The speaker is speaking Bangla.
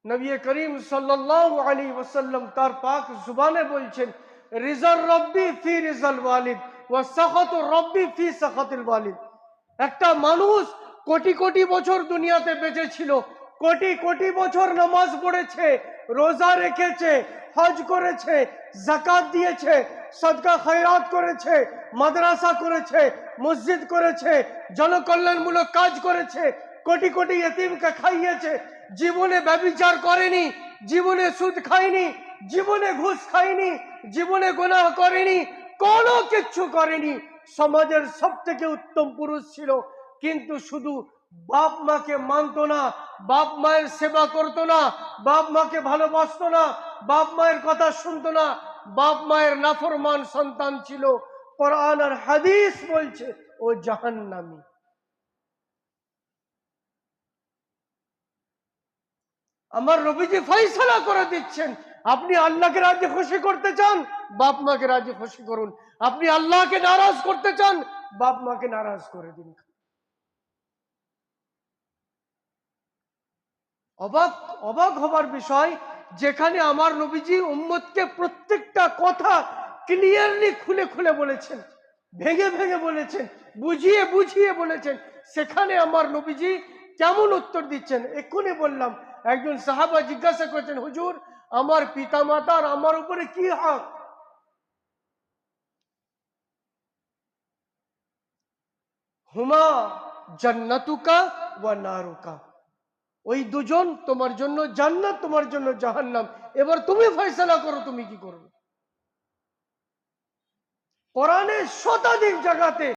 নবী করিম সাল্লাল্লাহু আলাইহি ওয়াসাল্লাম তার পাক জুবানে বলছেন, রিজার রব্বি ফি রিজাল ওয়ালিদ ওয়া সাখাতু রব্বি ফি সাখাতিল ওয়ালিদ। একটা মানুষ কোটি কোটি বছর দুনিয়াতে বেঁচে ছিল, কোটি কোটি বছর নামাজ পড়েছে, রোজা রেখেছে, হজ করেছে, যাকাত দিয়েছে, সদকা খয়রাত করেছে, মাদ্রাসা করেছে, মসজিদ করেছে, জনকল্যাণমূলক কাজ করেছে, কোটি কোটি ইতিমকে খাইয়েছে, জীবনে ব্যভিচার করেনি, জীবনে সুদ খায়নি, জীবনে ঘুষ খায়নি, জীবনে গুনাহ করেনি, কোনো কিচ্ছু করেনি। সমাজের সব থেকে উত্তম পুরুষ ছিল, কিন্তু শুধু বাপ মাকে মানতো না, বাপ মায়ের সেবা করতো না, বাপ মাকে ভালোবাসতো না, বাপ মায়ের কথা শুনতো না, বাপ মায়ের নাফরমান সন্তান ছিল। কোরআন আর হাদিস বলছে ও জাহান্নামী। আমার নবীজি ফয়সালা করে দিচ্ছেন, আপনি আল্লাহকে রাজি খুশি করতে চান, বাপ মাকে রাজি খুশি করুন। আপনি আল্লাহকে নারাজ করতে চান, বাপ মাকে নারাজ করে দিন। অবাক অবাক হবার বিষয়, যেখানে আমার নবীজি উম্মতকে প্রত্যেকটা কথা ক্লিয়ারলি খুলে খুলে বলেছেন, ভেঙে ভেঙে বলেছেন, বুঝিয়ে বুঝিয়ে বলেছেন, সেখানে আমার নবীজি কেমন উত্তর দিচ্ছেন। এক্ষুনি বললাম, একজন সাহাবা জিজ্ঞাসা করছেন, হুজুর আমার পিতা মাতার আমার উপরে কি হক? হুমা জান্নাতুকা ওয়া নারুকা, ওই দুজন তোমার জন্য জান্নাত, তোমার জন্য জাহান্নাম। এবার তুমি ফয়সালা করো, তুমি কি করবে। কোরআনে শতাধিক জায়গাতে